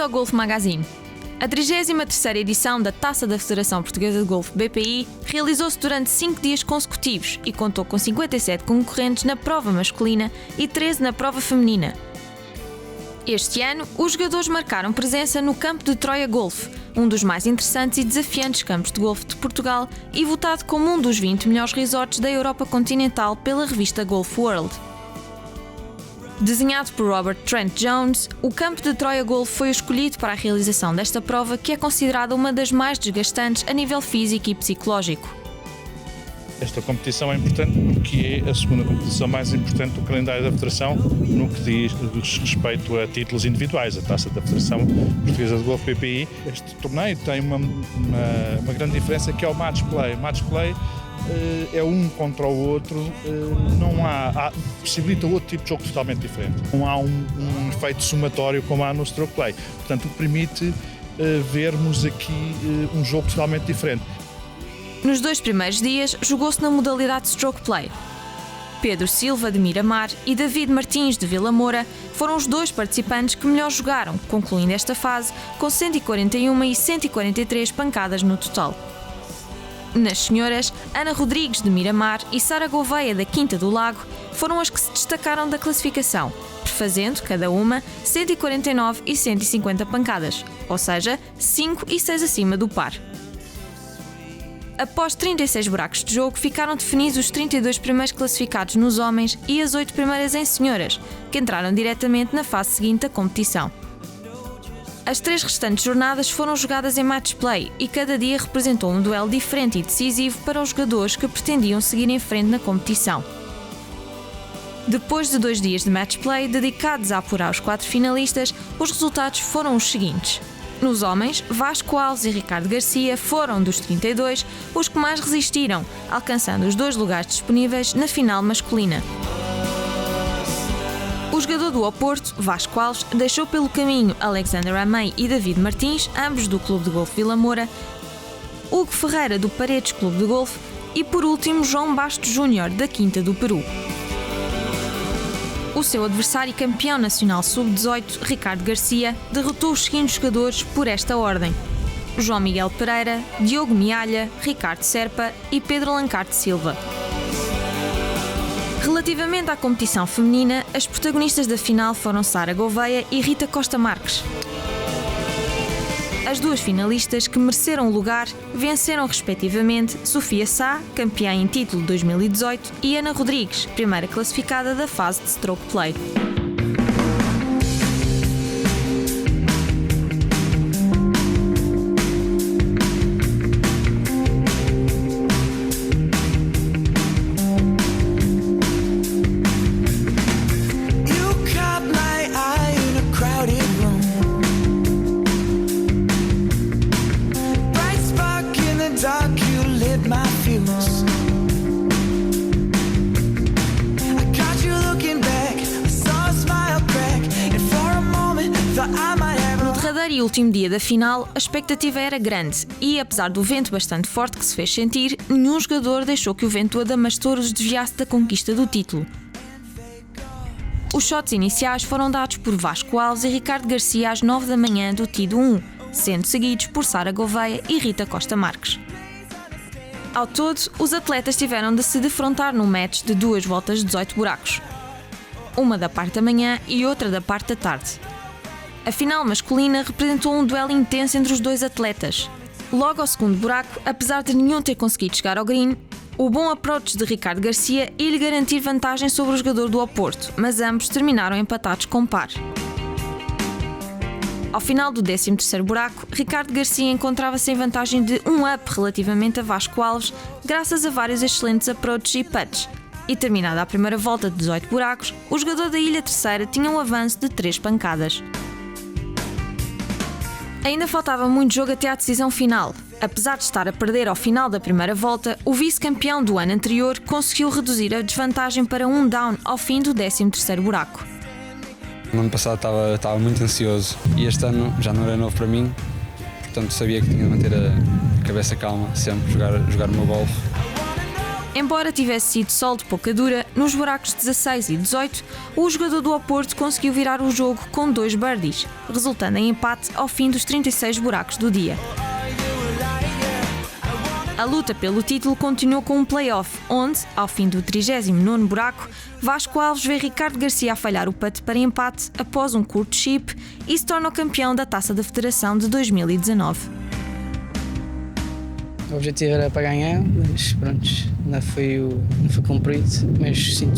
ao Golf Magazine. A 33ª edição da Taça da Federação Portuguesa de Golfe BPI realizou-se durante 5 dias consecutivos e contou com 57 concorrentes na prova masculina e 13 na prova feminina. Este ano, os jogadores marcaram presença no Campo de Troia Golf, um dos mais interessantes e desafiantes campos de golfe de Portugal e votado como um dos 20 melhores resorts da Europa continental pela revista Golf World. Desenhado por Robert Trent Jones, o Campo de Troia Golf foi escolhido para a realização desta prova, que é considerada uma das mais desgastantes a nível físico e psicológico. Esta competição é importante porque é a segunda competição mais importante do calendário da Federação no que diz respeito a títulos individuais, a Taça da Federação Portuguesa de Golfe BPI. Este torneio tem uma grande diferença, que é o match play. O match play é um contra o outro, não possibilita outro tipo de jogo totalmente diferente. Não há um efeito somatório como há no stroke play. Portanto, permite vermos aqui um jogo totalmente diferente. Nos 2 primeiros dias, jogou-se na modalidade stroke play. Pedro Silva, de Miramar, e David Martins, de Vila Moura, foram os 2 participantes que melhor jogaram, concluindo esta fase com 141 e 143 pancadas no total. Nas senhoras, Ana Rodrigues, de Miramar, e Sara Gouveia, da Quinta do Lago, foram as que se destacaram da classificação, fazendo, cada uma, 149 e 150 pancadas, ou seja, 5 e 6 acima do par. Após 36 buracos de jogo, ficaram definidos os 32 primeiros classificados nos homens e as 8 primeiras em senhoras, que entraram diretamente na fase seguinte da competição. As 3 restantes jornadas foram jogadas em match play e cada dia representou um duelo diferente e decisivo para os jogadores que pretendiam seguir em frente na competição. Depois de 2 dias de match play dedicados a apurar os 4 finalistas, os resultados foram os seguintes. Nos homens, Vasco Alves e Ricardo Garcia foram, dos 32, os que mais resistiram, alcançando os 2 lugares disponíveis na final masculina. O jogador do Oporto, Vasco Alves, deixou pelo caminho Alexander Amey e David Martins, ambos do Clube de Golfe Vila Moura, Hugo Ferreira, do Paredes Clube de Golfe e, por último, João Bastos Júnior, da Quinta do Peru. O seu adversário e campeão nacional sub-18, Ricardo Garcia, derrotou os seguintes jogadores por esta ordem: João Miguel Pereira, Diogo Mialha, Ricardo Serpa e Pedro Alencar de Silva. Relativamente à competição feminina, as protagonistas da final foram Sara Gouveia e Rita Costa Marques. As 2 finalistas que mereceram o lugar venceram respectivamente Sofia Sá, campeã em título 2018, e Ana Rodrigues, primeira classificada da fase de stroke play. No derradeiro e último dia da final, a expectativa era grande e, apesar do vento bastante forte que se fez sentir, nenhum jogador deixou que o vento adamastor os desviasse da conquista do título. Os shots iniciais foram dados por Vasco Alves e Ricardo Garcia às 9 da manhã do Tido 1, sendo seguidos por Sara Gouveia e Rita Costa Marques. Ao todo, os atletas tiveram de se defrontar num match de 2 voltas de 18 buracos, uma da parte da manhã e outra da parte da tarde. A final masculina representou um duelo intenso entre os 2 atletas. Logo ao segundo buraco, apesar de nenhum ter conseguido chegar ao green, o bom approach de Ricardo Garcia ia lhe garantir vantagem sobre o jogador do Oporto, mas ambos terminaram empatados com par. Ao final do 13º buraco, Ricardo Garcia encontrava-se em vantagem de 1 up relativamente a Vasco Alves, graças a vários excelentes approaches e putts. E terminada a primeira volta de 18 buracos, o jogador da Ilha Terceira tinha um avanço de 3 pancadas. Ainda faltava muito jogo até à decisão final. Apesar de estar a perder ao final da primeira volta, o vice-campeão do ano anterior conseguiu reduzir a desvantagem para 1 down ao fim do 13º buraco. No ano passado estava muito ansioso e este ano já não era novo para mim, portanto sabia que tinha de manter a cabeça calma, sempre jogar o meu golfe. Embora tivesse sido sol de pouca dura, nos buracos 16 e 18, o jogador do Oporto conseguiu virar o jogo com 2 birdies, resultando em empate ao fim dos 36 buracos do dia. A luta pelo título continuou com um play-off, onde, ao fim do 39º buraco, Vasco Alves vê Ricardo Garcia a falhar o putt para empate após um curto chip e se torna o campeão da Taça da Federação de 2019. O objetivo era para ganhar, mas pronto, não foi cumprido, mas sim,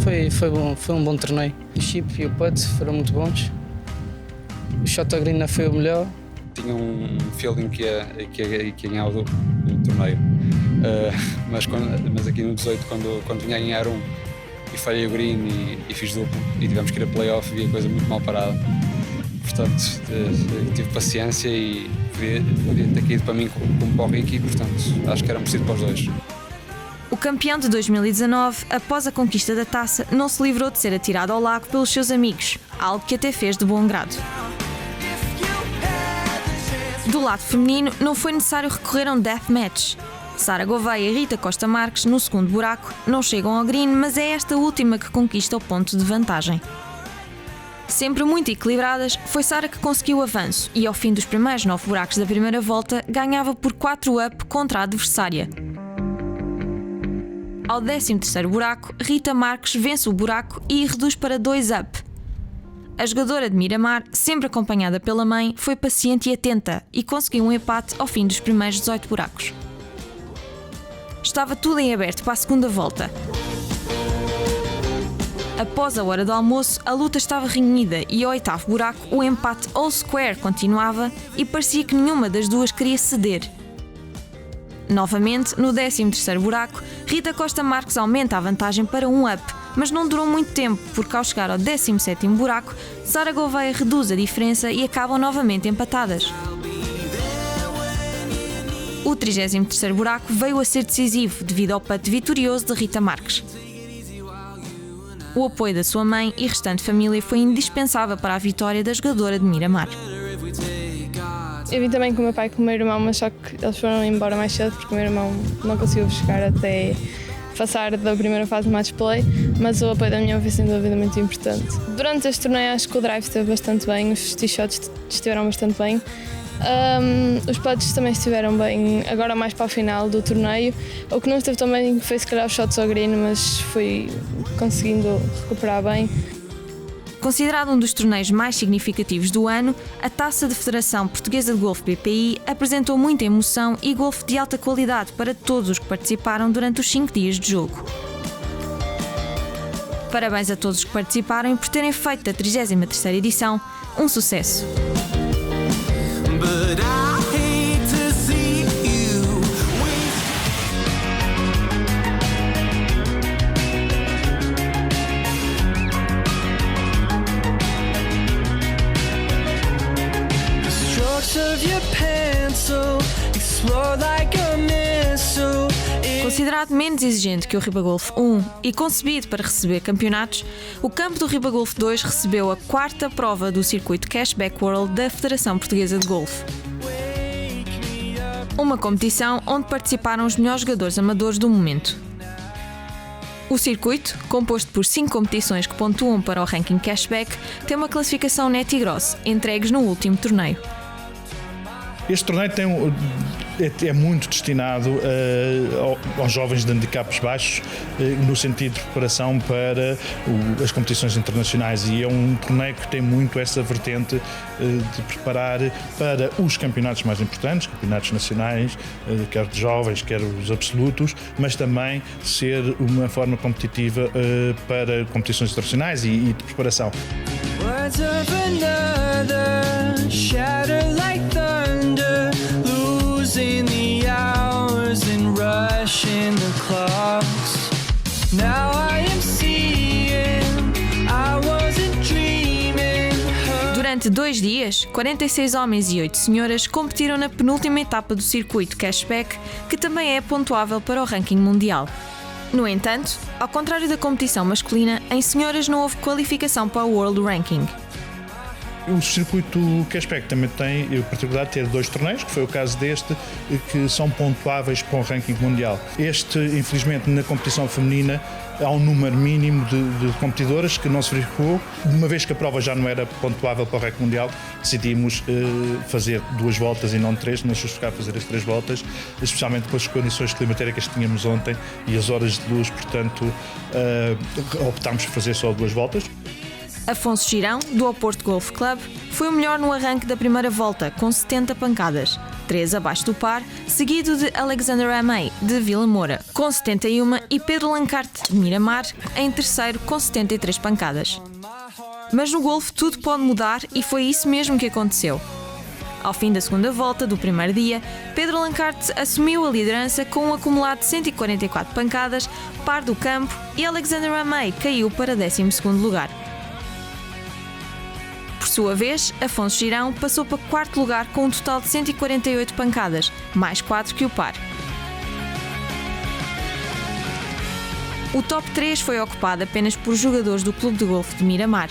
foi um bom torneio. O chip e o putt foram muito bons, o shot ao green não foi o melhor. Tinha um feeling que ia ganhar o torneio, mas aqui no 18, quando vinha a ganhar e falhei o green e fiz duplo e tivemos que ir a playoff, vi a coisa muito mal parada. Portanto, tive paciência e podia ter caído para mim como para o Ricky, portanto, acho que era merecido para os dois. O campeão de 2019, após a conquista da taça, não se livrou de ser atirado ao lago pelos seus amigos, algo que até fez de bom grado. Do lado feminino, não foi necessário recorrer a um deathmatch. Sara Gouveia e Rita Costa Marques, no segundo buraco, não chegam ao green, mas é esta última que conquista o ponto de vantagem. Sempre muito equilibradas, foi Sara que conseguiu o avanço e, ao fim dos primeiros 9 buracos da primeira volta, ganhava por 4 up contra a adversária. Ao 13º buraco, Rita Marques vence o buraco e reduz para 2 up. A jogadora de Miramar, sempre acompanhada pela mãe, foi paciente e atenta e conseguiu um empate ao fim dos primeiros 18 buracos. Estava tudo em aberto para a segunda volta. Após a hora do almoço, a luta estava renhida e ao 8º buraco o empate all square continuava e parecia que nenhuma das duas queria ceder. Novamente, no 13º buraco, Rita Costa Marques aumenta a vantagem para 1 up, mas não durou muito tempo, porque ao chegar ao 17º buraco, Sara Gouveia reduz a diferença e acabam novamente empatadas. O 33º buraco veio a ser decisivo devido ao putt vitorioso de Rita Marques. O apoio da sua mãe e restante família foi indispensável para a vitória da jogadora de Miramar. Eu vim também com o meu pai e com o meu irmão, mas só que eles foram embora mais cedo porque o meu irmão não conseguiu chegar até passar da primeira fase do match play, mas o apoio da minha mãe foi sem dúvida muito importante. Durante este torneio acho que o drive esteve bastante bem, os tee shots estiveram bastante bem. Os putts também estiveram bem, agora mais para o final do torneio. O que não esteve tão bem foi se calhar os shots ao green, mas fui conseguindo recuperar bem. Considerado um dos torneios mais significativos do ano, a Taça de Federação Portuguesa de Golfe BPI apresentou muita emoção e golfe de alta qualidade para todos os que participaram durante os 5 dias de jogo. Parabéns a todos os que participaram e por terem feito da 33ª edição um sucesso. Considerado menos exigente que o Ribagolf 1 e concebido para receber campeonatos, o campo do Ribagolf 2 recebeu a 4ª prova do circuito Cashback World da Federação Portuguesa de Golfe. Uma competição onde participaram os melhores jogadores amadores do momento. O circuito, composto por 5 competições que pontuam para o ranking Cashback, tem uma classificação net e gross, entregues no último torneio. Este torneio é muito destinado aos jovens de handicaps baixos, no sentido de preparação para as competições internacionais, e é um torneio que tem muito essa vertente de preparar para os campeonatos mais importantes, campeonatos nacionais, quer de jovens, quer os absolutos, mas também ser uma forma competitiva para competições internacionais e de preparação. Words of another, shatter like thunder, losing the hours and rushing the clocks. Now I am seeing, I wasn't dreaming. Durante 2 dias, 46 homens e 8 senhoras competiram na penúltima etapa do circuito Cashback, que também é pontuável para o ranking mundial. No entanto, ao contrário da competição masculina, em senhoras não houve qualificação para o World Ranking. O circuito Cashback também tem a particularidade de ter 2 torneios, que foi o caso deste, que são pontuáveis para o ranking mundial. Este, infelizmente, na competição feminina, há um número mínimo de competidoras que não se verificou. Uma vez que a prova já não era pontuável para o ranking mundial, decidimos fazer 2 voltas e não 3, não justificar fazer as 3 voltas, especialmente com as condições climatéricas que tínhamos ontem e as horas de luz, portanto, optámos por fazer só 2 voltas. Afonso Girão, do Oporto Golf Club, foi o melhor no arranque da primeira volta, com 70 pancadas, 3 abaixo do par, seguido de Alexander Amey, de Vila Moura, com 71, e Pedro Lancarte, de Miramar, em terceiro, com 73 pancadas. Mas no golfe tudo pode mudar e foi isso mesmo que aconteceu. Ao fim da segunda volta do primeiro dia, Pedro Lancarte assumiu a liderança com um acumulado de 144 pancadas, par do campo, e Alexander Amey caiu para 12º lugar. Por sua vez, Afonso Girão passou para 4º lugar com um total de 148 pancadas, mais 4 que o par. O top 3 foi ocupado apenas por jogadores do Clube de Golfe de Miramar.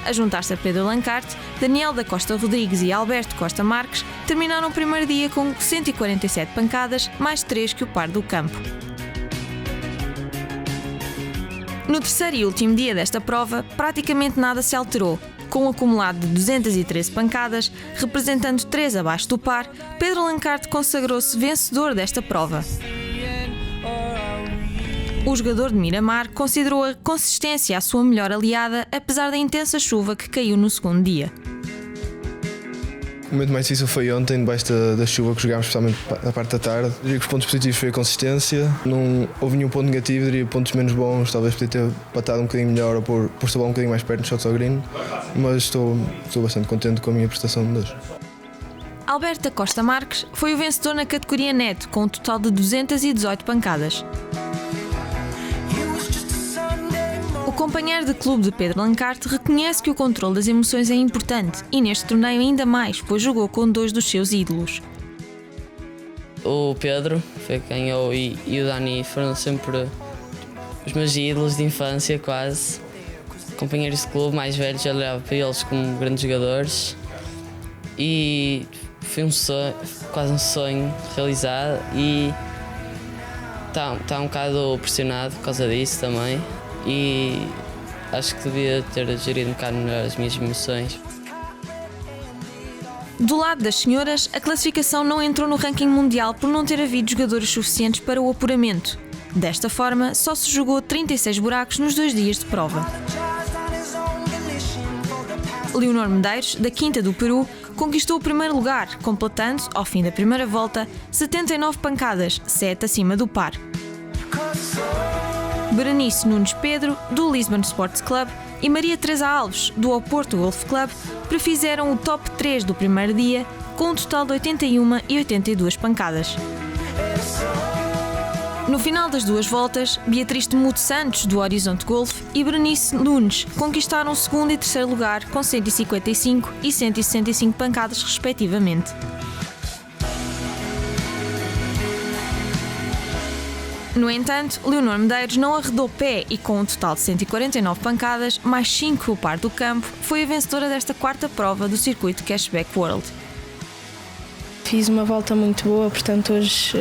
A juntar-se a Pedro Lancarte, Daniel da Costa Rodrigues e Alberto Costa Marques terminaram o primeiro dia com 147 pancadas, mais 3 que o par do campo. No terceiro e último dia desta prova, praticamente nada se alterou. Com um acumulado de 213 pancadas, representando 3 abaixo do par, Pedro Lancarte consagrou-se vencedor desta prova. O jogador de Miramar considerou a consistência a sua melhor aliada, apesar da intensa chuva que caiu no segundo dia. O momento mais difícil foi ontem, debaixo da chuva que jogámos, especialmente na parte da tarde. Diria que os pontos positivos foi a consistência, não houve nenhum ponto negativo, diria pontos menos bons, talvez podia ter patado um bocadinho melhor ou pôr a bola um bocadinho mais perto no shots ao green, mas estou bastante contente com a minha prestação de hoje. Alberto da Costa Marques foi o vencedor na categoria net, com um total de 218 pancadas. O companheiro de clube de Pedro Lancarte reconhece que o controle das emoções é importante e neste torneio ainda mais, pois jogou com 2 dos seus ídolos. O Pedro foi quem ganhou e o Dani foram sempre os meus ídolos de infância, quase. Companheiros de clube mais velhos, eu olhava para eles como grandes jogadores e foi um sonho, quase um sonho realizado, e está um bocado pressionado por causa disso também. E acho que devia ter gerido um bocado melhor as minhas emoções. Do lado das senhoras, a classificação não entrou no ranking mundial por não ter havido jogadores suficientes para o apuramento. Desta forma, só se jogou 36 buracos nos 2 dias de prova. Leonor Medeiros, da Quinta do Peru, conquistou o primeiro lugar, completando, ao fim da primeira volta, 79 pancadas, 7 acima do par. Berenice Nunes Pedro, do Lisbon Sports Club, e Maria Teresa Alves, do Oporto Golf Club, prefizeram o top 3 do primeiro dia, com um total de 81 e 82 pancadas. No final das 2 voltas, Beatriz de Muto Santos, do Horizonte Golf, e Berenice Nunes conquistaram o segundo e terceiro lugar, com 155 e 165 pancadas, respectivamente. No entanto, Leonor Medeiros não arredou pé e, com um total de 149 pancadas, mais 5 que o par do campo, foi a vencedora desta 4ª prova do circuito Cashback World. Fiz uma volta muito boa, portanto hoje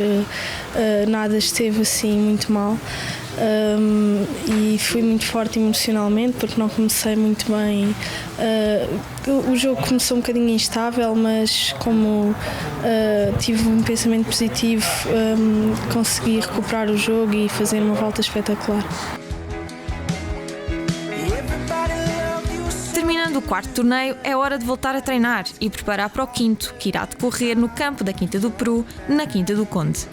nada esteve assim muito mal. E fui muito forte emocionalmente porque não comecei muito bem. O jogo começou um bocadinho instável, mas como tive um pensamento positivo, consegui recuperar o jogo e fazer uma volta espetacular. Terminando o 4º torneio, é hora de voltar a treinar e preparar para o 5º, que irá decorrer no campo da Quinta do Peru, na Quinta do Conde.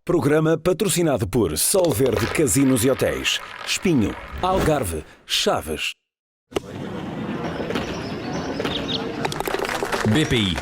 Programa patrocinado por Sol Verde Casinos e Hotéis, Espinho, Algarve, Chaves. BPI,